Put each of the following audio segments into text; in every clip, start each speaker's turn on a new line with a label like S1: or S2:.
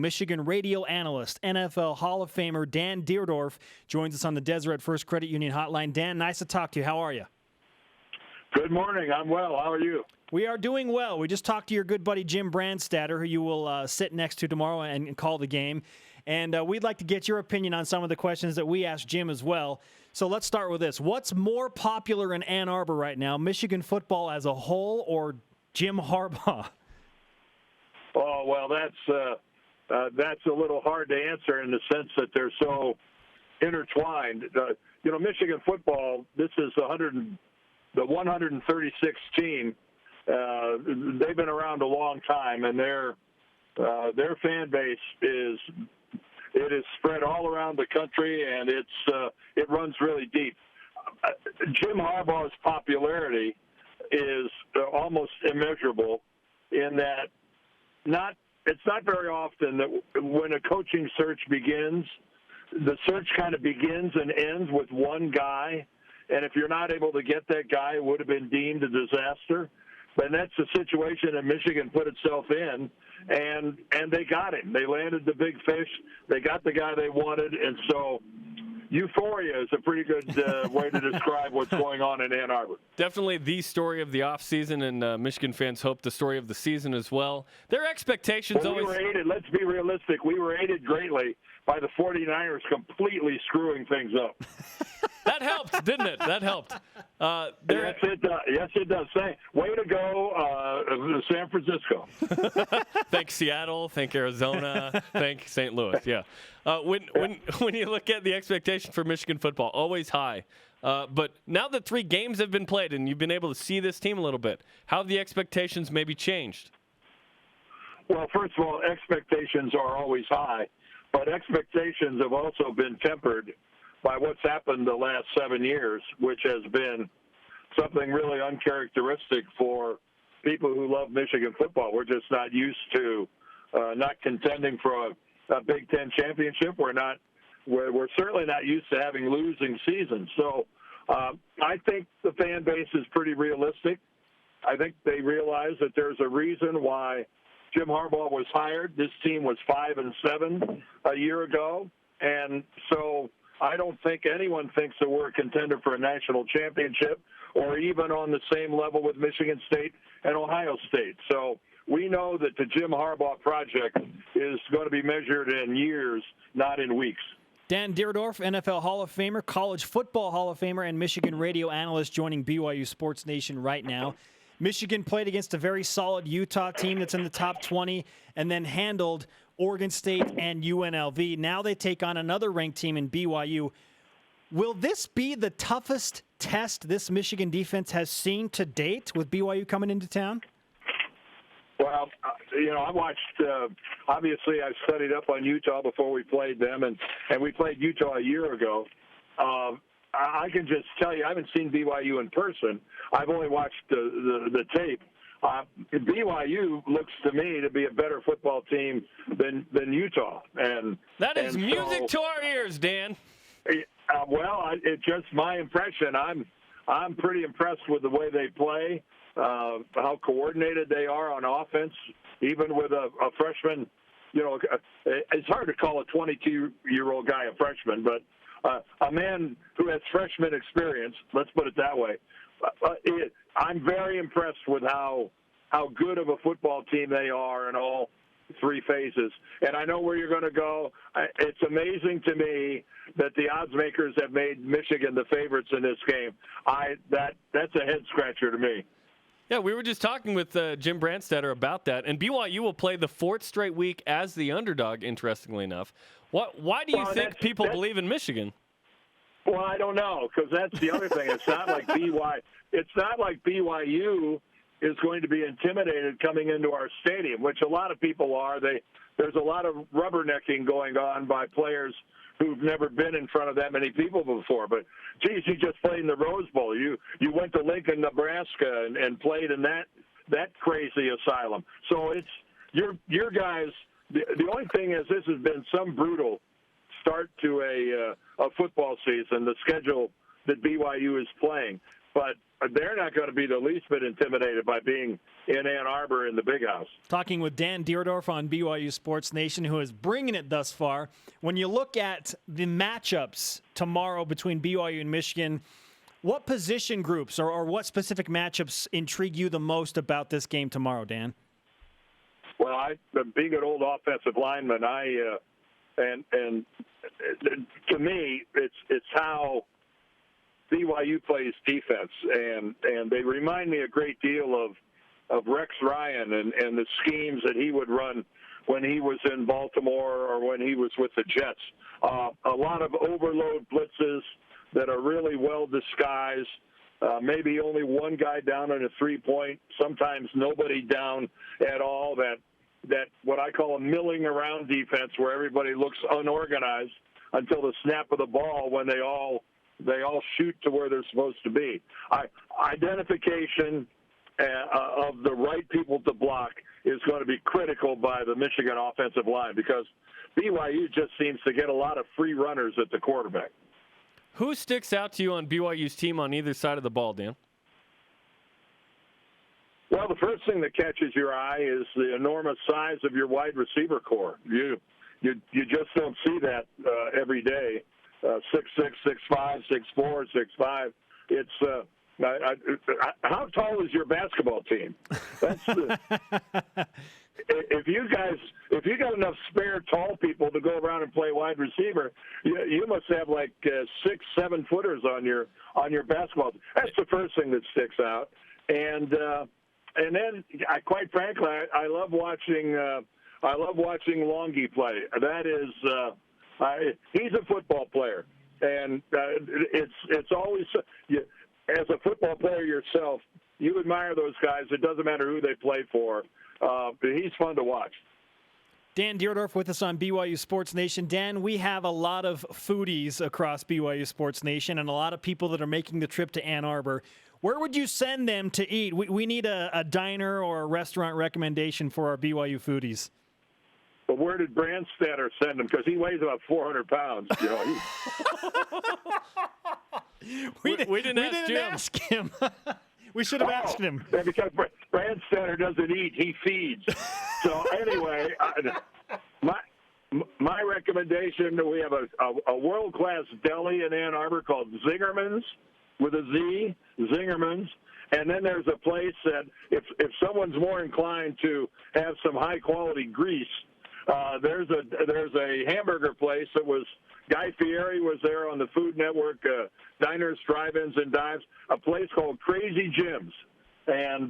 S1: Michigan radio analyst, NFL Hall of Famer Dan Dierdorf joins us on the Deseret First Credit Union hotline. Dan, nice to talk to you. How are you?
S2: Good morning. I'm well. How are you?
S1: We are doing well. We just talked to your good buddy Jim Brandstatter, who you will sit next to tomorrow and call the game. And we'd like to get your opinion on some of the questions that we asked Jim as well. So let's start with this. What's more popular in Ann Arbor right now, Michigan football as a whole or Jim Harbaugh?
S2: Oh, well, that's a little hard to answer in the sense that they're so intertwined. Michigan football, this is the 136th team. They've been around a long time, and their fan base is spread all around the country, and it runs really deep. Jim Harbaugh's popularity is almost immeasurable in that it's not very often that when a coaching search begins, the search kind of begins and ends with one guy, and if you're not able to get that guy, it would have been deemed a disaster. But that's the situation that Michigan put itself in, and they got him. They landed the big fish. They got the guy they wanted, and so euphoria is a pretty good way to describe what's going on in Ann Arbor.
S3: Definitely the story of the offseason, and Michigan fans hope the story of the season as well. Their expectations
S2: we were aided. Let's be realistic. We were aided greatly by the 49ers completely screwing things up.
S3: That helped, didn't it? That helped.
S2: Yes, it does. Yes, it does. Way to go, San Francisco.
S3: Thank Seattle. Thank Arizona. Thank St. Louis. Yeah. When you look at the expectation for Michigan football, always high. But now that 3 games have been played and you've been able to see this team a little bit, how have the expectations maybe changed?
S2: Well, first of all, expectations are always high, but expectations have also been tempered by what's happened the last 7 years, which has been something really uncharacteristic for people who love Michigan football. We're just not used to not contending for a Big Ten championship. We're certainly not used to having losing seasons. So I think the fan base is pretty realistic. I think they realize that there's a reason why Jim Harbaugh was hired. This team was 5-7 a year ago, and so I don't think anyone thinks that we're a contender for a national championship or even on the same level with Michigan State and Ohio State. So we know that the Jim Harbaugh project is going to be measured in years, not in weeks.
S1: Dan Dierdorf, NFL Hall of Famer, College Football Hall of Famer, and Michigan radio analyst joining BYU Sports Nation right now. Michigan played against a very solid Utah team that's in the top 20 and then handled Oregon State and UNLV. Now they take on another ranked team in BYU. Will this be the toughest test this Michigan defense has seen to date with BYU coming into town?
S2: Well, I watched, obviously I studied up on Utah before we played them, and we played Utah a year ago. I can just tell you, I haven't seen BYU in person. I've only watched the tape. BYU looks to me to be a better football team than Utah, and
S3: that is music to our ears, Dan.
S2: It's just my impression. I'm pretty impressed with the way they play, how coordinated they are on offense, even with a freshman. It's hard to call a 22-year-old guy a freshman, but a man who has freshman experience, let's put it that way. I'm very impressed with how good of a football team they are in all 3 phases. And I know where you're going to go. It's amazing to me that the odds makers have made Michigan the favorites in this game. That's a head scratcher to me.
S3: Yeah, we were just talking with Jim Brandstatter about that, and BYU will play the 4th straight week as the underdog, interestingly enough. Why do you think people believe in Michigan?
S2: Well, I don't know, because that's the other thing. It's not like BYU is going to be intimidated coming into our stadium, which a lot of people are. There's a lot of rubbernecking going on by players who've never been in front of that many people before. But, geez, you just played in the Rose Bowl. You went to Lincoln, Nebraska, and played in that crazy asylum. So it's your guys. The only thing is this has been some brutal start to a football season, the schedule that BYU is playing. But they're not going to be the least bit intimidated by being in Ann Arbor in the Big House.
S1: Talking with Dan Dierdorf on BYU Sports Nation, who is bringing it thus far. When you look at the matchups tomorrow between BYU and Michigan, what position groups or what specific matchups intrigue you the most about this game tomorrow, Dan?
S2: Well, being an old offensive lineman, and to me, it's how BYU plays defense, and they remind me a great deal of Rex Ryan and the schemes that he would run when he was in Baltimore or when he was with the Jets. A lot of overload blitzes that are really well disguised. Maybe only one guy down on a three-point, sometimes nobody down at all. That what I call a milling around defense, where everybody looks unorganized until the snap of the ball when they all shoot to where they're supposed to be. Identification of the right people to block is going to be critical by the Michigan offensive line, because BYU just seems to get a lot of free runners at the quarterback.
S3: Who sticks out to you on BYU's team on either side of the ball, Dan?
S2: Well, the first thing that catches your eye is the enormous size of your wide receiver core. You just don't see that every day. 6'6", 6'5", 6'4", 6'5". It's how tall is your basketball team? That's if you got enough spare tall people to go around and play wide receiver, you must have like 6, 7 footers on your basketball team. That's the first thing that sticks out. And then, quite frankly, I love watching Longy play. That is, he's a football player, and it's always, as a football player yourself, you admire those guys. It doesn't matter who they play for. But he's fun to watch.
S1: Dan Dierdorf with us on BYU Sports Nation. Dan, we have a lot of foodies across BYU Sports Nation and a lot of people that are making the trip to Ann Arbor. Where would you send them to eat? We need a diner or a restaurant recommendation for our BYU foodies.
S2: But where did Brandstatter send him? Because he weighs about 400 pounds. You know,
S3: we didn't
S2: ask
S1: him. We should have asked him.
S2: Because Brandstatter doesn't eat; he feeds. So anyway, my recommendation: we have a world-class deli in Ann Arbor called Zingerman's, with a Z, Zingerman's. And then there's a place that if someone's more inclined to have some high-quality grease, there's a hamburger place that was Guy Fieri was there on the Food Network, Diners, Drive-Ins, and Dives, a place called Crazy Jim's. And,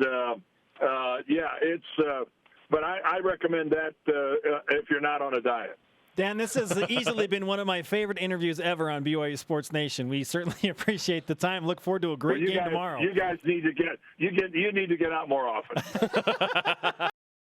S2: but I recommend that if you're not on a diet.
S1: Dan, this has easily been one of my favorite interviews ever on BYU Sports Nation. We certainly appreciate the time. Look forward to a great game tomorrow.
S2: You guys need to get out more often.